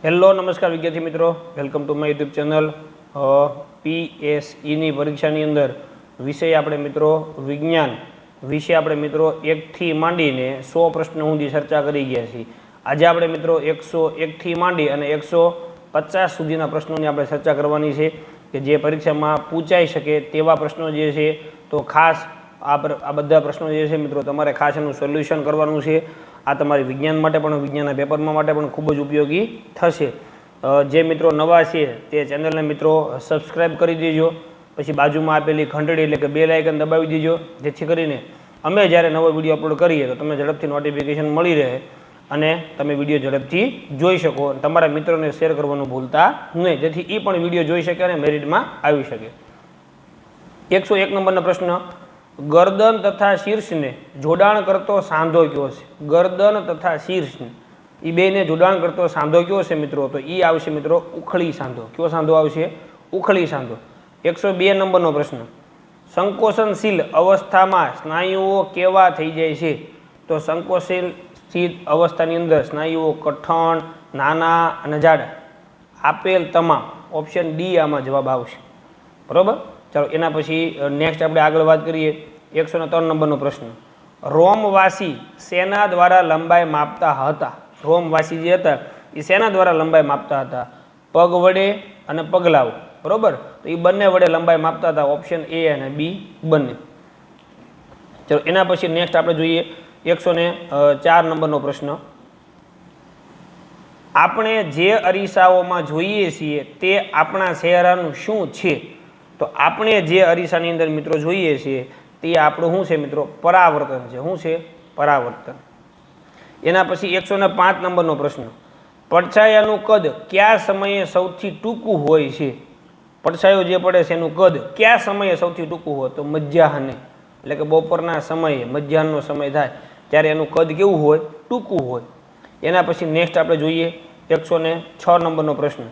Hello નમસ્કાર વિદ્યાર્થી મિત્રો, welcome to my YouTube channel. પીએસઈની પરીક્ષાની અંદર વિષય આપણે મિત્રો વિજ્ઞાન વિશે આપણે મિત્રો 1થી માંડીને 100 પ્રશ્નો સુધી ચર્ચા કરી ગયા છીએ. આજે આપણે મિત્રો 101થી માંડી અને 150 સુધીના પ્રશ્નોની આપણે ચર્ચા કરવાની છે કે જે પરીક્ષામાં પૂછાઈ શકે તેવા પ્રશ્નો જે છે. તો ખાસ આ બધા પ્રશ્નો જે છે મિત્રો તમારે ખાસ એનું સોલ્યુશન કરવાનું છે. આ તમારી વિજ્ઞાન માટે પણ વિજ્ઞાનના પેપરમાં માટે પણ ખૂબ જ ઉપયોગી થશે. જે મિત્રો નવા છે તે ચેનલને મિત્રો સબસ્ક્રાઈબ કરી દેજો, પછી બાજુમાં આપેલી ઘંટડી એટલે કે બેલ આઇકન દબાવી દેજો, જેથી કરીને અમે જ્યારે નવો વિડીયો અપલોડ કરીએ તો તમને ઝડપથી નોટિફિકેશન મળી રહે અને તમે વિડીયો ઝડપથી જોઈ શકો. તમારા મિત્રોને શેર કરવાનું ભૂલતા નહીં, જેથી એ પણ વિડીયો જોઈ શકે અને મેરિટમાં આવી શકે. 101 નંબરનો પ્રશ્ન, ગરદન તથા શીર્ષને જોડાણ કરતો સાંધો કયો છે? ગરદન તથા શીર્ષને એ બેને જોડાણ કરતો સાંધો કયો છે મિત્રો? તો એ આવશે મિત્રો ઉખળી સાંધો. કયો સાંધો આવશે? ઉખળી સાંધો. 102 નંબરનો પ્રશ્ન, સંકોચનશીલ અવસ્થામાં સ્નાયુઓ કેવા થઈ જાય છે? તો સંકોચનશીલ અવસ્થાની અંદર સ્નાયુઓ કઠણ, નાના અને જાડા. આપેલ તમામ ઓપ્શન ડી આમાં જવાબ આવશે. બરાબર. ચાલો એના પછી નેક્સ્ટ આપણે આગળ વાત કરીએ. 103 નંબરનો પ્રશ્ન, રોમવાસી સેના દ્વારા લંબાઈ માપતા હતા? રોમવાસી જે હતા એ સેના દ્વારા લંબાઈ માપતા હતા? પગ વડે અને પગલાઓ. બરાબર. તો એ બંને વડે લંબાઈ માપતા હતા. ઓપ્શન એ અને બી બંને. ચલો એના પછી નેક્સ્ટ આપણે જોઈએ 104 નંબરનો પ્રશ્ન, આપણે જે અરીસાઓમાં જોઈએ છીએ તે આપણા ચહેરાનું શું છે? તો આપણે જે અરીસાની અંદર મિત્રો જોઈએ છીએ તે આપણું શું છે મિત્રો? પરાવર્તન છે. શું છે? પરાવર્તન. એના પછી 105 નંબરનો પ્રશ્ન, પડછાયાનું કદ કયા સમયે સૌથી ટૂંકું હોય છે? પડછાયો જે પડે છે એનું કદ કયા સમયે સૌથી ટૂંકું હોય? તો મધ્યાહને, એટલે કે બપોરના સમયે, મધ્યાહનનો સમય થાય ત્યારે એનું કદ કેવું હોય? ટૂંકું હોય. એના પછી નેક્સ્ટ આપણે જોઈએ 106 નંબરનો પ્રશ્ન,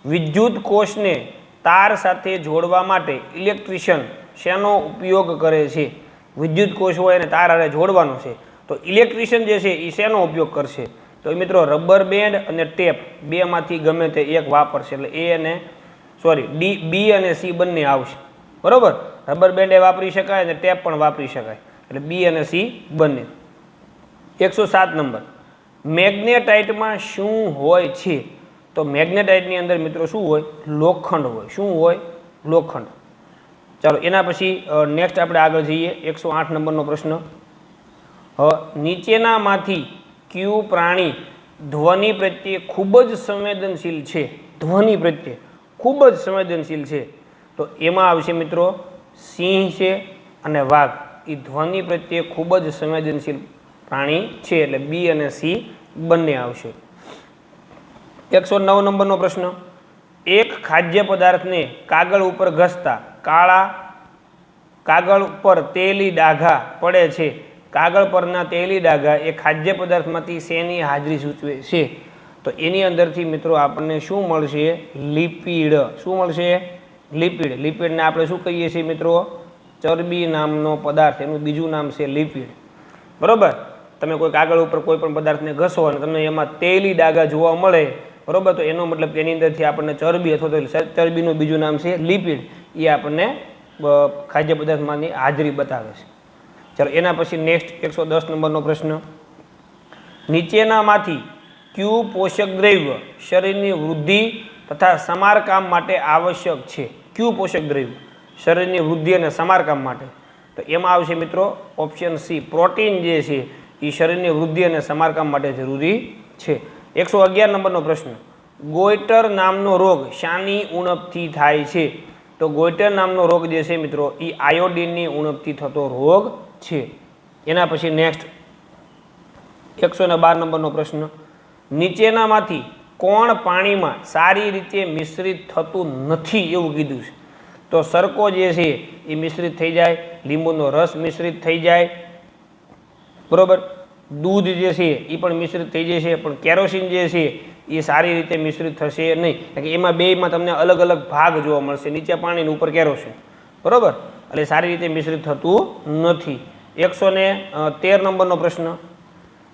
વિદ્યુત કોષને તાર સાથે જોડવા માટે ઇલેક્ટ્રિશિયન શેનો ઉપયોગ કરે છે? વિદ્યુત કોષ હોય અને તાર હારે જોડવાનો છે તો ઇલેક્ટ્રિશિયન જે છે એ શેનો ઉપયોગ કરશે? તો મિત્રો રબર બેન્ડ અને ટેપ બેમાંથી ગમે તે એક વાપરશે. એટલે એ અને બી અને સી બંને આવશે. બરાબર. રબર બેન્ડ એ વાપરી શકાય અને ટેપ પણ વાપરી શકાય. એટલે બી અને સી બંને. 107 નંબર, મેગ્નેટાઇટમાં શું હોય છે? તો મેગ્નેટાઇટની અંદર મિત્રો શું હોય? લોખંડ હોય. શું હોય? લોખંડ. ચાલો એના પછી નેક્સ્ટ આપણે આગળ જઈએ 108 નંબરનો પ્રશ્ન, નીચેનામાંથી કયું પ્રાણી ધ્વનિ પ્રત્યે ખૂબ જ સંવેદનશીલ છે? ધ્વનિ પ્રત્યે ખૂબ જ સંવેદનશીલ છે. તો એમાં આવશે મિત્રો સિંહ છે અને વાઘ. એ ધ્વનિ પ્રત્યે ખૂબ જ સંવેદનશીલ પ્રાણી છે. એટલે બી અને સી બંને આવશે. 109 નંબરનો પ્રશ્ન, એક ખાદ્ય પદાર્થને કાગળ ઉપર ઘસતા કાગળ પર તેલી ડાઘા પડે છે. કાગળ પરના તેલી ડાઘા એ ખાદ્ય પદાર્થમાંથી શેની હાજરી સૂચવે છે? તો એની અંદરથી મિત્રો આપણને શું મળશે? લિપિડ. શું મળશે? લિપિડ. લિપિડને આપણે શું કહીએ છીએ મિત્રો? ચરબી નામનો પદાર્થ. એનું બીજું નામ છે લિપિડ. બરાબર. તમે કોઈ કાગળ ઉપર કોઈ પણ પદાર્થને ઘસો અને તમને એમાં તેલી ડાઘા જોવા મળે, બરાબર, તો એનો મતલબ કે એની અંદરથી આપણને ચરબી અથવા તો ચરબીનું બીજું નામ છે લિપિડ. એ આપણને ખાદ્ય પદાર્થમાંની હાજરી બતાવે છે. ચાલો એના પછી નેક્સ્ટ 110 નંબરનો પ્રશ્ન, નીચેનામાંથી કયું પોષક દ્રવ્ય શરીરની વૃદ્ધિ તથા સમારકામ માટે આવશ્યક છે? કયું પોષક દ્રવ્ય શરીરની વૃદ્ધિ અને સમારકામ માટે? તો એમાં આવશે મિત્રો ઓપ્શન સી, પ્રોટીન જે છે એ શરીરની વૃદ્ધિ અને સમારકામ માટે જરૂરી છે. 111 નંબરનો પ્રશ્ન, ગોઈટર નામનો રોગ શાની ઉણપથી થાય છે? તો ગોઈટર નામનો રોગ જે છે મિત્રો એ આયોડિનની ઉણપથી થતો રોગ છે. એના પછી નેક્સ્ટ 112 નંબરનો પ્રશ્ન, નીચેનામાંથી કોણ પાણીમાં સારી રીતે મિશ્રિત થતું નથી એવું કીધું છે? તો સરકો જે છે એ મિશ્રિત થઈ જાય, લીંબુનો રસ મિશ્રિત થઈ જાય, બરાબર, દૂધ જે છે એ પણ મિશ્રિત થઈ જશે, પણ કેરોસીન જે છે એ સારી રીતે મિશ્રિત થશે નહીં. કારણ કે એમાં બેમાં તમને અલગ અલગ ભાગ જોવા મળશે, નીચે પાણી અને ઉપર કેરોસીન. બરાબર. એટલે સારી રીતે મિશ્રિત થતું નથી. 113 નંબરનો પ્રશ્ન,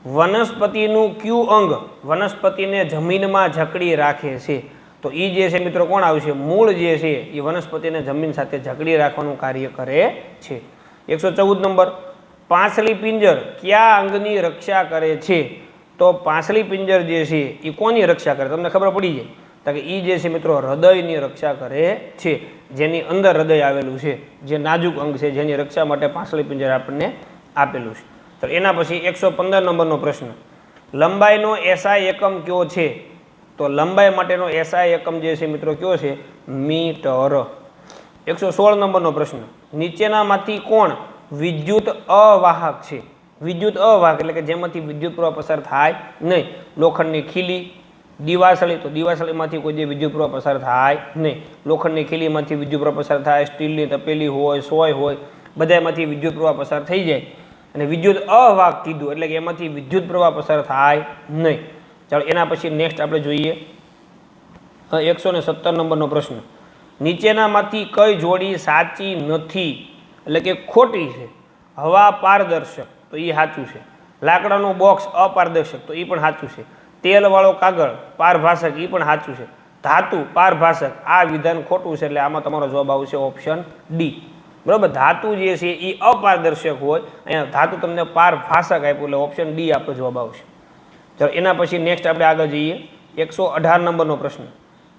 વનસ્પતિનું કયું અંગ વનસ્પતિને જમીનમાં જકડી રાખે છે? તો એ જે છે મિત્રો કોણ આવશે? મૂળ જે છે એ વનસ્પતિને જમીન સાથે જકડી રાખવાનું કાર્ય કરે છે. 114 નંબર, પાંસળી પિંજર કયા અંગની રક્ષા કરે છે? તો પાંસળી પિંજર જે છે એ કોની રક્ષા કરે? તમને ખબર પડી જાય તો કે એ જે છે મિત્રો હૃદયની રક્ષા કરે છે, જેની અંદર હૃદય આવેલું છે, જે નાજુક અંગ છે, જેની રક્ષા માટે પાંસળી પિંજર આપણને આપેલું છે. તો એના પછી 115 નંબરનો પ્રશ્ન, લંબાઈનો એસઆઈ એકમ કયો છે? તો લંબાઈ માટેનો એસઆઈ એકમ જે છે મિત્રો કયો છે? મીટર. 116 નંબરનો પ્રશ્ન, નીચેનામાંથી કોણ વિદ્યુત અવાહક છે? વિદ્યુત અવાહક એટલે કે જેમાંથી વિદ્યુત પ્રવાહ પસાર થાય નહીં. લોખંડની ખીલી, દિવાસળી, તો દિવાસળીમાંથી કોઈ જે વિદ્યુત પ્રવાહ પસાર થાય નહીં. લોખંડની ખીલીમાંથી વિદ્યુત પ્રવાહ પસાર થાય, સ્ટીલની તપેલી હોય, સોય હોય, બધામાંથી વિદ્યુત પ્રવાહ પસાર થઈ જાય. અને વિદ્યુત અવાહક કીધું એટલે કે એમાંથી વિદ્યુત પ્રવાહ પસાર થાય નહીં. ચાલો એના પછી નેક્સ્ટ આપણે જોઈએ 117 નંબરનો પ્રશ્ન, નીચેનામાંથી કઈ જોડી સાચી નથી એટલે કે ખોટી છે? હવા પારદર્શક, તો એ સાચું છે. લાકડાનું બોક્સ અપારદર્શક, તો એ પણ સાચું છે. તેલવાળો કાગળ પારભાષક, એ પણ સાચું છે. ધાતુ પારભાષક, આ વિધાન ખોટું છે એટલે આમાં તમારો જવાબ આવશે ઓપ્શન ડી. બરાબર, ધાતુ જે છે એ અપારદર્શક હોય, અહીંયા ધાતુ તમને પારભાષક આપ્યું એટલે ઓપ્શન ડી આપણો જવાબ આવશે. ચાલો એના પછી નેક્સ્ટ આપણે આગળ જઈએ 118 નંબરનો પ્રશ્ન,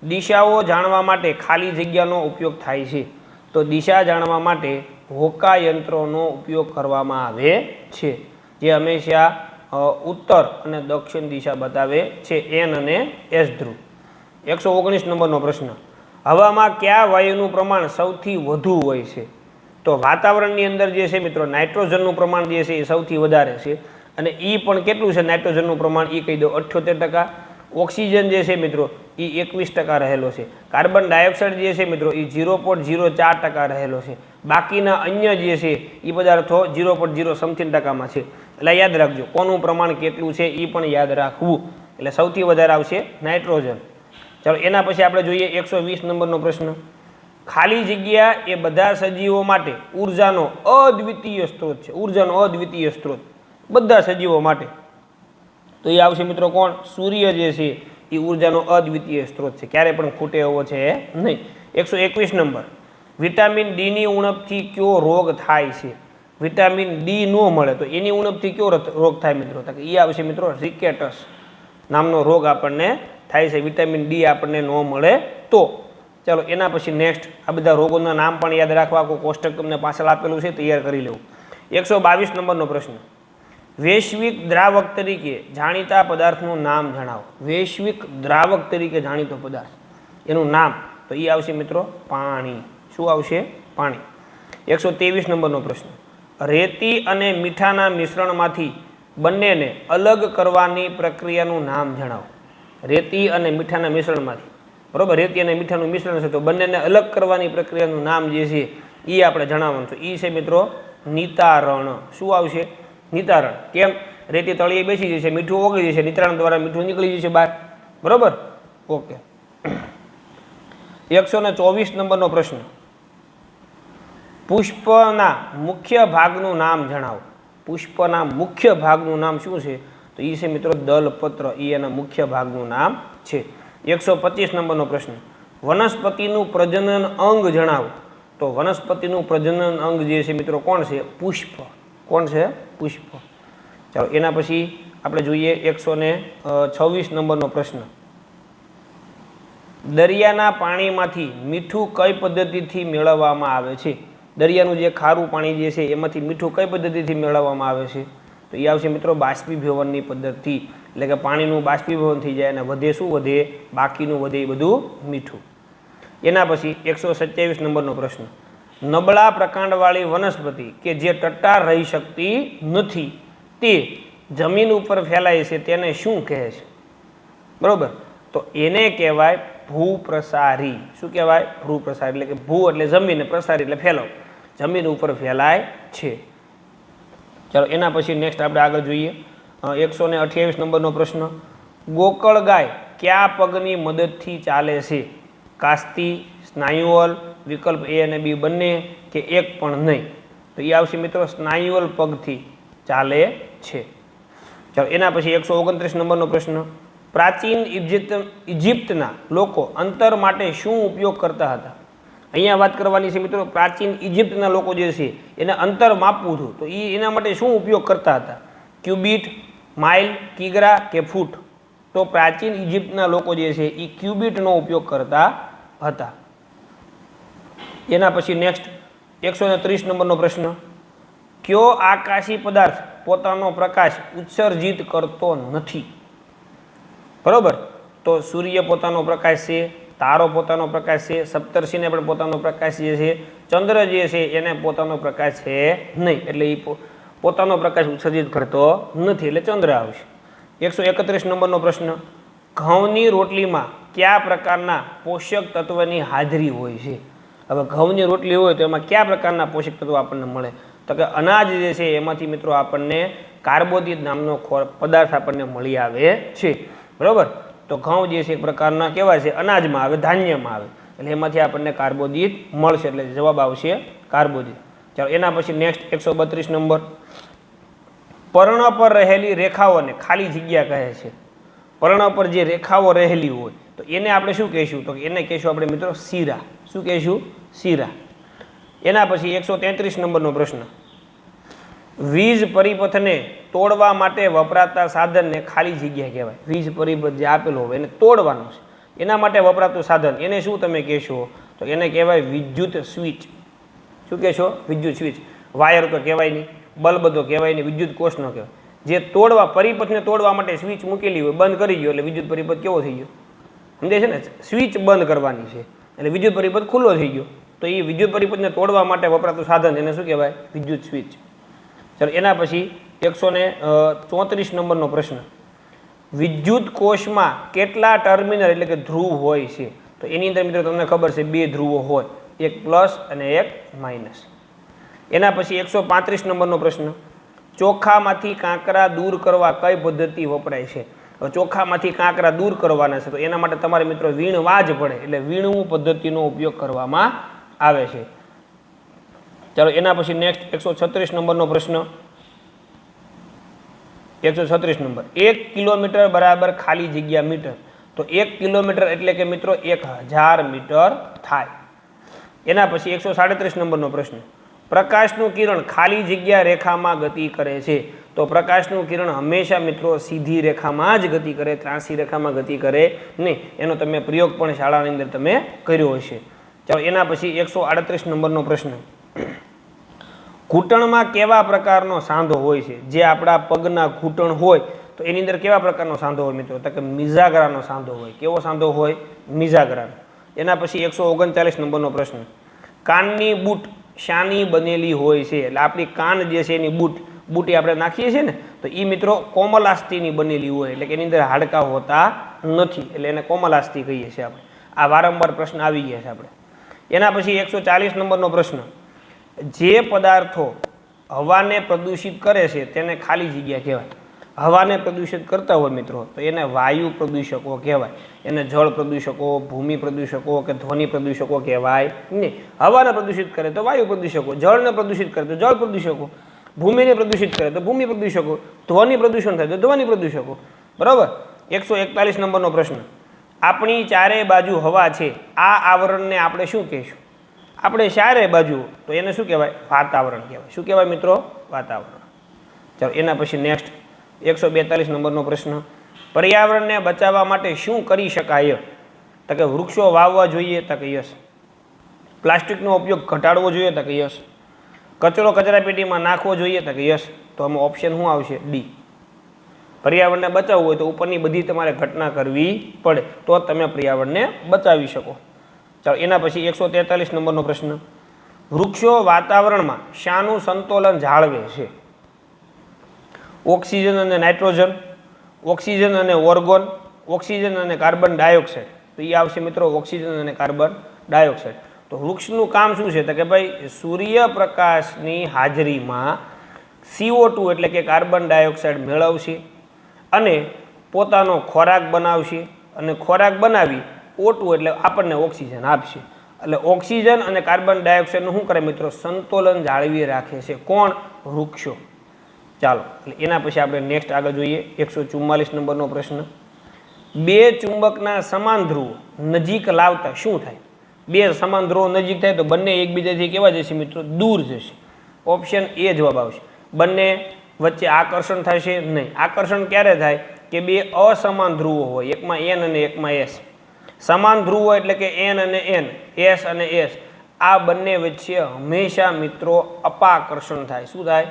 દિશાઓ જાણવા માટે ખાલી જગ્યાનો ઉપયોગ થાય છે? તો દિશા જાણવા માટે હોકા યંત્રોનો ઉપયોગ કરવામાં આવે છે, જે હંમેશા ઉત્તર અને દક્ષિણ દિશા બતાવે છે, એન અને એસ ધ્રુવ. 119 નંબરનો પ્રશ્ન, હવામાં કયા વાયુનું પ્રમાણ સૌથી વધુ હોય છે? તો વાતાવરણની અંદર જે છે મિત્રો નાઇટ્રોજનનું પ્રમાણ જે છે એ સૌથી વધારે છે, અને એ પણ કેટલું છે નાઇટ્રોજનનું પ્રમાણ એ કહી દો 78%. ઓક્સિજન જે છે મિત્રો એ 21% રહેલો છે. કાર્બન ડાયોક્સાઇડ જે છે મિત્રો એ 0.04% રહેલો છે. બાકીના અન્ય જે છે એ પદાર્થો 0.0 સમથિંગ ટકામાં છે. એટલે યાદ રાખજો કોનું પ્રમાણ કેટલું છે એ પણ યાદ રાખવું. એટલે સૌથી વધારે આવશે નાઇટ્રોજન. ચાલો એના પછી આપણે જોઈએ 120 નંબરનો પ્રશ્ન, ખાલી જગ્યા એ બધા સજીવો માટે ઉર્જાનો અદ્વિતીય સ્ત્રોત છે. ઉર્જાનો અદ્વિતીય સ્ત્રોત બધા સજીવો માટે, તો એ આવશે મિત્રો કોણ? સૂર્ય જે છે એ ઉર્જાનો અદ્વિતીય સ્ત્રોત છે, ક્યારે પણ ખૂટે એવો છે નહીં. 121 નંબર, વિટામિન ડીની ઉણપથી કયો રોગ થાય છે? વિટામિન ડી ન મળે તો એની ઉણપથી કયો રોગ થાય મિત્રો? તો એ આવશે મિત્રો રિકેટસ નામનો રોગ આપણને થાય છે, વિટામિન ડી આપણને ન મળે તો. ચાલો એના પછી નેક્સ્ટ આ બધા રોગોના નામ પણ યાદ રાખવા, કોઈ કોષ્ટક તમને પાછળ આપેલું છે તૈયાર કરી લેવું. 122 નંબરનો પ્રશ્ન, વૈશ્વિક દ્રાવક તરીકે જાણીતા પદાર્થનું નામ જણાવો. વૈશ્વિક દ્રાવક તરીકે જાણીતો પદાર્થ એનું નામ, તો એ આવશે મિત્રો પાણી. શું આવશે? પાણી. 123 નંબરનો પ્રશ્ન, રેતી અને મીઠાના મિશ્રણમાંથી બંનેને અલગ કરવાની પ્રક્રિયાનું નામ જણાવો. રેતી અને મીઠાના મિશ્રણમાંથી, બરોબર, રેતી અને મીઠાનું મિશ્રણ છે તો બંનેને અલગ કરવાની પ્રક્રિયાનું નામ જે છે એ આપણે જણાવવાનું છે. એ છે મિત્રો નિતારણ. શું આવશે? નિતારણ. કેમ? રેતી તળિયે બેસી જશે, મીઠું ઓગળી જશે, નિતારણ દ્વારા મીઠું નીકળી જશે બહાર. બરોબર, ઓકે. 124 નંબરનો પ્રશ્ન, પુષ્પના મુખ્ય ભાગનું નામ જણાવો. પુષ્પના મુખ્ય ભાગનું નામ શું છે? તો એ છે મિત્રો દલપત્ર. એ એના મુખ્ય ભાગનું નામ છે. 125 નંબરનો પ્રશ્ન, વનસ્પતિનું પ્રજનન અંગ જણાવો. તો વનસ્પતિનું પ્રજનન અંગ જે છે મિત્રો કોણ છે? પુષ્પ. કોણ છે? પુષ્પ. ચાલો એના પછી આપણે જોઈએ 126 નંબરનો પ્રશ્ન, દરિયાના પાણીમાંથી મીઠું કઈ પદ્ધતિથી મેળવવામાં આવે છે? દરિયાનું જે ખારું પાણી જે છે એમાંથી મીઠું કઈ પદ્ધતિથી મેળવવામાં આવે છે? તો એ આવશે મિત્રો બાષ્પીભવનની પદ્ધતિ. એટલે કે પાણીનું બાષ્પીભવન થઈ જાય અને વધે શું વધે? બાકીનું વધે એ બધું મીઠું. એના પછી 127 નંબરનો પ્રશ્ન, નબળા પ્રકાંડવાળી વનસ્પતિ કે જે ટટ્ટાર રહી શકતી નથી તે જમીન ઉપર ફેલાય છે તેને શું કહે છે? બરોબર, તો એને કહેવાય ભૂપ્રસારી. શું કહેવાય? ભૂપ્રસારી. એટલે કે ભૂ એટલે જમીન, પ્રસારી એટલે ફેલાવ, જમીન ઉપર ફેલાય છે. ચાલો એના પછી નેક્સ્ટ આપણે આગળ જોઈએ 128 નંબરનો પ્રશ્ન, ગોકળ ગાય કયા પગની મદદથી ચાલે છે? કાસ્તી, સ્નાયુઅલ, વિકલ્પ એ અને બી બંને, કે એક પણ નહીં? તો એ આવશે મિત્રો સ્નાયુઅલ પગથી ચાલે છે. ચાલો એના પછી 129 નંબરનો પ્રશ્ન, પ્રાચીન ઇજિપ્તના લોકો અંતર માટે શું ઉપયોગ કરતા હતા? અહીંયા વાત કરવાની છે મિત્રો, પ્રાચીન ઇજિપ્તના લોકો જે છે એને અંતર માપવું હતું તો એના માટે શું ઉપયોગ કરતા હતા? ક્યુબિટ, માઇલ, કિગ્રા કે ફૂટ? તો પ્રાચીન ઇજિપ્તના લોકો જે છે એ ક્યુબિટનો ઉપયોગ કરતા હતા. એના પછી નેક્સ્ટ 130 નંબરનો પ્રશ્ન, કયો આકાશી પદાર્થ પોતાનો પ્રકાશ ઉત્સર્જિત કરતો નથી? બરોબર, તો સૂર્ય પોતાનો પ્રકાશ છે, તારો પોતાનો પ્રકાશ છે, સપ્તર્ષિને પણ પોતાનો પ્રકાશ જે છે, ચંદ્ર જે છે એને પોતાનો પ્રકાશ છે નહીં, એટલે એ પોતાનો પ્રકાશ ઉત્સર્જિત કરતો નથી, એટલે ચંદ્ર આવશે. 131 નંબરનો પ્રશ્ન, ઘઉંની રોટલીમાં કયા પ્રકારના પોષક તત્વની હાજરી હોય છે? હવે ઘઉંની રોટલી હોય તો એમાં કયા પ્રકારના પોષક તત્વો આપણને મળે? તો કે અનાજ જે છે એમાંથી મિત્રો આપણને કાર્બોદિત નામનો પદાર્થ આપણને મળી આવે છે. બરાબર, તો ઘઉં જે છે એક પ્રકારના કેવા છે? અનાજમાં આવે, ધાન્યમાં આવે, એટલે એમાંથી આપણને કાર્બોદિત મળશે, એટલે જવાબ આવશે કાર્બોદિત. ચાલો એના પછી નેક્સ્ટ 132 નંબર, પર્ણ પર રહેલી રેખાઓને ખાલી જગ્યા કહે છે. પર્ણ પર જે રેખાઓ રહેલી હોય તો એને આપણે શું કહીશું? તો એને કહીશું આપણે મિત્રો શીરા. શું કહીશું? શીરા. એના પછી 133 નંબરનો પ્રશ્ન, વીજ પરિપથને તોડવા માટે વપરાતા સાધનને ખાલી જગ્યા કહેવાય. વીજ પરિપથ જે આપેલો હોય એને તોડવાનું છે, એના માટે વપરાતું સાધન એને શું તમે કહેશો? તો એને કહેવાય વિદ્યુત સ્વિચ. શું કહેશો? વિદ્યુત સ્વિચ. વાયર તો કહેવાય નહીં, બલ્બ તો કહેવાય નહીં, વિદ્યુત કોષ ન કહેવાય. જે તોડવા પરિપથને તોડવા માટે સ્વિચ મૂકેલી હોય, બંધ કરી ગયો એટલે વિદ્યુત પરિપથ કેવો થઈ ગયો? સમજે છે ને? સ્વિચ બંધ કરવાની છે એટલે વિદ્યુત પરિપથ ખુલ્લો થઈ ગયો, તો એ વિદ્યુત પરિપથને તોડવા માટે વપરાતું સાધન એને શું કહેવાય? વિદ્યુત સ્વિચ. ચાલો એના પછી 134 નંબરનો પ્રશ્ન, વિદ્યુત કોષમાં કેટલા ટર્મિનલ એટલે કે ધ્રુવ હોય છે? તો એની અંદર મિત્રો તમને ખબર છે 2 ધ્રુવો હોય, એક પ્લસ અને એક માઇનસ. એના પછી 135 નંબરનો પ્રશ્ન, ચોખામાંથી કાંકરા દૂર કરવા કઈ પદ્ધતિ વપરાય છે? ચોખામાંથી કાંકરા દૂર કરવાના છે તો એના માટે તમારે મિત્રો વીણવા જ પડે, એટલે વીણવું પદ્ધતિનો ઉપયોગ કરવામાં આવે છે. ચાલો એના પછી નેક્સ્ટ 136 નંબરનો પ્રશ્ન, 136 નંબર, 1 કિલોમીટર બરાબર ખાલી જગ્યા મીટર. તો 1 કિલોમીટર એટલે કે મિત્રો 1000 મીટર થાય. એના પછી 137 નંબરનો પ્રશ્ન, પ્રકાશનું કિરણ ખાલી જગ્યા રેખામાં ગતિ કરે છે. તો પ્રકાશનું કિરણ હંમેશા મિત્રો સીધી રેખામાં જ ગતિ કરે, ત્રાંસી રેખામાં ગતિ કરે નહીં. એનો તમે પ્રયોગ પણ શાળાની અંદર તમે કર્યો હશે. ચાલો એના પછી 138 નંબરનો પ્રશ્ન, ઘૂંટણમાં કેવા પ્રકારનો સાંધો હોય છે? જે આપણા પગના ઘૂંટણ હોય તો એની અંદર કેવા પ્રકારનો સાંધો હોય મિત્રો? તો કે મિજાગરાનો સાંધો હોય. કેવો સાંધો હોય? મિજાગરાનો. એના પછી 139 નંબરનો પ્રશ્ન, કાનની બૂટ શાની બનેલી હોય છે? એટલે આપણી કાન જે છે એની બૂટી આપણે નાખીએ છીએ ને તો એ મિત્રો કોમલાસ્થિની બનેલી હોય, એટલે કે એની અંદર હાડકાં હોતા નથી, એટલે એને કોમલાસ્થિ કહીએ છીએ આપણે. આ વારંવાર પ્રશ્ન આવી ગયા છે આપણે. એના પછી 140 નંબરનો પ્રશ્ન, જે પદાર્થો હવાને પ્રદૂષિત કરે છે તેને ખાલી જગ્યા કહેવાય. હવાને પ્રદૂષિત કરતા હોય મિત્રો તો એને વાયુ પ્રદૂષકો કહેવાય. એને જળ પ્રદૂષકો, ભૂમિ પ્રદૂષકો કે ધ્વનિ પ્રદૂષકો કહેવાય નહીં. હવાને પ્રદૂષિત કરે તો વાયુ પ્રદૂષકો, જળને પ્રદૂષિત કરે તો જળ પ્રદૂષકો, ભૂમિને પ્રદૂષિત કરે તો ભૂમિ પ્રદૂષકો, ધ્વનિ પ્રદૂષણ થાય તો ધ્વનિ પ્રદૂષકો. બરાબર. 141 નંબરનો પ્રશ્ન, આપણી ચારે બાજુ હવા છે, આ આવરણને આપણે શું કહીશું? આપણે ચારે બાજુ તો એને શું કહેવાય? વાતાવરણ કહેવાય. શું કહેવાય મિત્રો? વાતાવરણ. ચાલો એના પછી નેક્સ્ટ 142 નંબરનો પ્રશ્ન, પર્યાવરણને બચાવવા માટે શું કરી શકાય? તો કે વૃક્ષો વાવવા જોઈએ, તો કે યસ. પ્લાસ્ટિકનો ઉપયોગ ઘટાડવો જોઈએ, તો કે યસ. કચરો કચરાપેટીમાં નાખવો જોઈએ, તો કે યસ. તો આમાં ઓપ્શન શું આવશે? ડી. પર્યાવરણને બચાવવું હોય તો ઉપરની બધી તમારે ઘટના કરવી પડે તો તમે પર્યાવરણને બચાવી શકો. ચાલો એના પછી 143 નંબરનો પ્રશ્ન, વૃક્ષો વાતાવરણમાં શાનું સંતુલન જાળવે છે? ઓક્સિજન અને નાઇટ્રોજન, ઓક્સિજન અને ઓર્ગોન, ઓક્સિજન અને કાર્બન ડાયોક્સાઇડ. તો એ આવશે મિત્રો ઓક્સિજન અને કાર્બન ડાયોક્સાઇડ. તો વૃક્ષનું કામ શું છે? તો કે ભાઈ સૂર્યપ્રકાશની હાજરીમાં CO2 એટલે કે કાર્બન ડાયોક્સાઇડ મેળવશે અને પોતાનો ખોરાક બનાવશે, અને ખોરાક બનાવી O2 એટલે આપણને ઓક્સિજન આપશે. એટલે ઓક્સિજન અને કાર્બન ડાયોક્સાઇડનું શું કરે મિત્રો? સંતુલન જાળવી રાખે છે. કોણ? વૃક્ષો. ચાલો એટલે એના પછી આપણે નેક્સ્ટ આગળ જોઈએ 144 નંબરનો પ્રશ્ન. બે ચુંબકના સમાન ધ્રુવો નજીક લાવતા શું થાય? બે સમાન ધ્રુવો નજીક થાય તો બંને એકબીજાથી કેવા જશે મિત્રો? દૂર જશે. ઓપ્શન એ જવાબ આવશે. બંને વચ્ચે આકર્ષણ થશે નહીં. આકર્ષણ ક્યારે થાય? કે બે અસમાન ધ્રુવો હોય, એકમાં એન અને એકમાં એસ. સમાન ધ્રુવો એટલે કે એન અને એન, એસ અને એસ, આ બંને વચ્ચે હંમેશા મિત્રો અપાકર્ષણ થાય. શું થાય?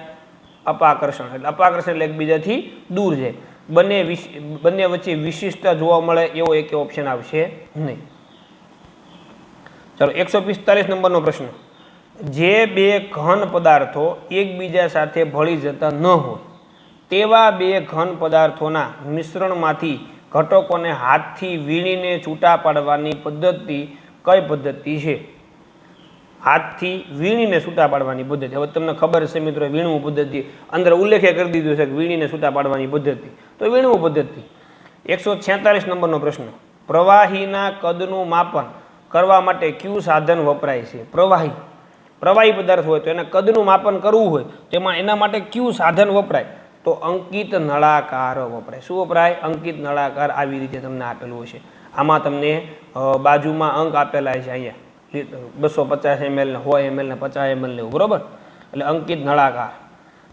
અપાકર્ષણ. એટલે અપાકર્ષણ એટલે એકબીજાથી દૂર જાય. બંને વચ્ચે વિશિષ્ટતા જોવા મળે એવો એક ઓપ્શન આવશે નહીં. ચાલો 145 નંબરનો પ્રશ્ન. જે બે ઘન પદાર્થો એકબીજા સાથે ભળી જતા ન હોય તેવા બે ઘન પદાર્થોના મિશ્રણમાંથી ઘટકોને હાથથી વીણીને છૂટા પાડવાની પદ્ધતિ કઈ પદ્ધતિ છે? હાથથી વીણીને છૂટા પાડવાની પદ્ધતિ. હવે તમને ખબર છે મિત્રો વીણવું પદ્ધતિ, અંદર ઉલ્લેખ કરી દીધું છે કે વીણીને છૂટા પાડવાની પદ્ધતિ, તો વીણવું પદ્ધતિ. 146 નંબરનો પ્રશ્ન. પ્રવાહીના કદનું માપન કરવા માટે કયું સાધન વપરાય છે? પ્રવાહી પદાર્થ હોય તો એના કદનું માપન કરવું હોય તેમાં એના માટે કયું સાધન વપરાય? તો અંકિત નળાકાર વપરાય. શું વપરાય? અંકિત નળાકાર. આવી રીતે તમને આપેલું હશે. આમાં તમને બાજુમાં અંક આપેલા છે, અહીંયા 250 ml ને 100 ml ને 50 ml ને એવું, બરોબર? એટલે અંકિત નળાકાર.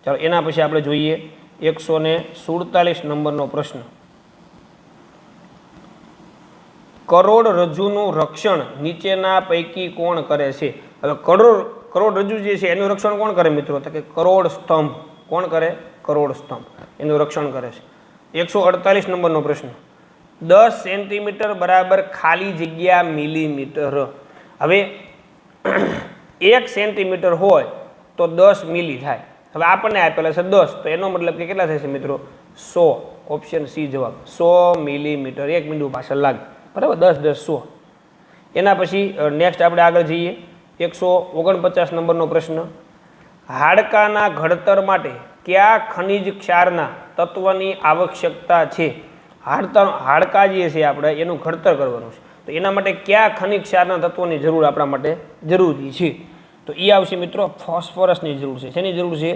ચાલો એના પછી આપણે જોઈએ 147 નંબરનો પ્રશ્ન. કરોડરજ્જુનું રક્ષણ નીચેના પૈકી કોણ કરે છે? હવે કરોડરજ્જુ જે છે એનું રક્ષણ કોણ કરે મિત્રો? તો કે કરોડ સ્તંભ. કોણ કરે? કરોડ સ્તંભ એનું રક્ષણ કરે છે. 148 નંબરનો પ્રશ્ન. 10 સેન્ટીમીટર બરાબર ખાલી જગ્યા મિલીમીટર. હવે 1 સેન્ટીમીટર હોય તો 10 મિલી થાય. હવે આપણને આપેલા છે 10, તો એનો મતલબ કે કેટલા થશે મિત્રો? 100. ઓપ્શન સી જવાબ. 100 મિલીમીટર. 1 મિનિટ પાછળ લાગે, બરાબર? 10 10 100. એના પછી નેક્સ્ટ આપણે આગળ જઈએ 149 નંબરનો પ્રશ્ન. હાડકાના ઘડતર માટે કયા ખનિજ ક્ષારના તત્વની આવશ્યકતા છે? હાડકા જે છે આપણે એનું ઘડતર કરવાનું છે, તો એના માટે કયા ખનિજ ક્ષારના તત્વોની જરૂર આપણા માટે જરૂરી છે? તો એ આવશે મિત્રો ફોસ્ફરસની જરૂર છે. શેની જરૂર છે?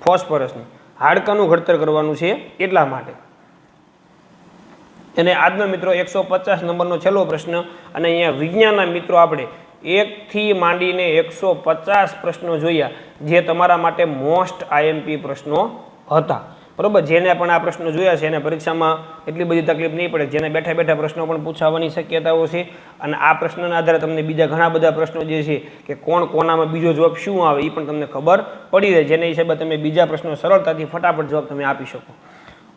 ફોસ્ફરસની. હાડકાનું ઘડતર કરવાનું છે એટલા માટે. અને આજનો મિત્રો 150 નંબરનો છેલ્લો પ્રશ્ન. અને અહીંયા વિજ્ઞાનના મિત્રો આપણે 1 થી માંડીને 150 પ્રશ્નો જોયા, જે તમારા માટે મોસ્ટ આઈએમપી પ્રશ્નો હતા, બરોબર? જેને પણ આ પ્રશ્નો જોયા છે એને પરીક્ષામાં એટલી બધી તકલીફ નહીં પડે. જેને બેઠા બેઠા પ્રશ્નો પણ પૂછાવાની શક્યતાઓ છે. અને આ પ્રશ્નના આધારે તમને બીજા ઘણા બધા પ્રશ્નો જે છે કે કોણ કોનામાં બીજો જવાબ શું આવે એ પણ તમને ખબર પડી રહે, જેના હિસાબે તમે બીજા પ્રશ્નો સરળતાથી ફટાફટ જવાબ તમે આપી શકો.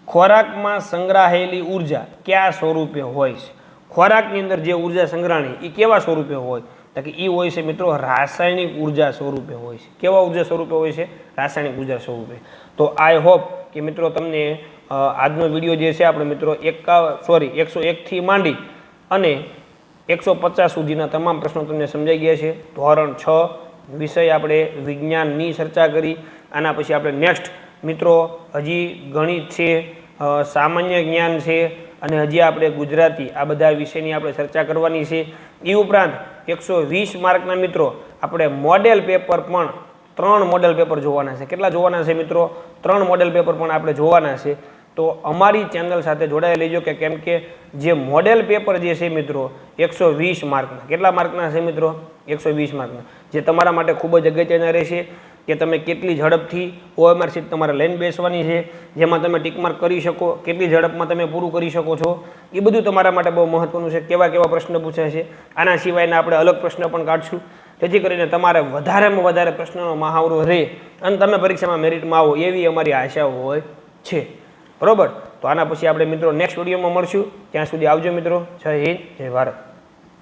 ખોરાકમાં સંગ્રહાયેલી ઉર્જા કયા સ્વરૂપે હોય છે? ખોરાકની અંદર જે ઉર્જા સંગ્રહાણી એ કેવા સ્વરૂપે હોય? તો કે એ હોય છે મિત્રો રાસાયણિક ઉર્જા સ્વરૂપે હોય છે. કેવા ઉર્જા સ્વરૂપે હોય છે? રાસાયણિક ઉર્જા સ્વરૂપે. તો આઈ હોપ કે મિત્રો તમને આજનો વિડીયો જે છે આપણે મિત્રો 101 થી માંડી અને 150 સુધીના તમામ પ્રશ્નો તમને સમજાઈ ગયા છે. ધોરણ 6 વિષય આપણે વિજ્ઞાનની ચર્ચા કરી. આના પછી આપણે નેક્સ્ટ મિત્રો હજી ગણિત છે, સામાન્ય જ્ઞાન છે અને હજી આપણે ગુજરાતી, આ બધા વિષયની આપણે ચર્ચા કરવાની છે. એ ઉપરાંત 120 માર્કના મિત્રો આપણે મોડેલ પેપર પણ 3 મોડેલ પેપર જોવાના છે. કેટલા જોવાના છે મિત્રો? 3 મોડેલ પેપર પણ આપણે જોવાના છે. તો અમારી ચેનલ સાથે જોડાઈ લેજો કે કેમ કે જે મોડેલ પેપર જે છે મિત્રો 120 માર્કના, કેટલા માર્કના છે મિત્રો? 120 માર્કના, જે તમારા માટે ખૂબ જ અગત્યના રહેશે કે તમે કેટલી ઝડપથી OMR શીટ તમારે લઈને બેસવાની છે, જેમાં તમે ટીક માર્ક કરી શકો, કેટલી ઝડપમાં તમે પૂરું કરી શકો છો, એ બધું તમારા માટે બહુ મહત્વનું છે. કેવા કેવા પ્રશ્ન પૂછાય છે, આના સિવાયના આપણે અલગ પ્રશ્ન પણ કાઢશું, જેથી કરીને તમારે વધારેમાં વધારે પ્રશ્નનો મહાવરો રહે અને તમે પરીક્ષામાં મેરિટમાં આવો એવી અમારી આશા હોય છે, બરોબર? તો આના પછી આપણે મિત્રો નેક્સ્ટ વિડીયોમાં મળશું. ત્યાં સુધી આવજો મિત્રો. જય હિન્દ, જય ભારત.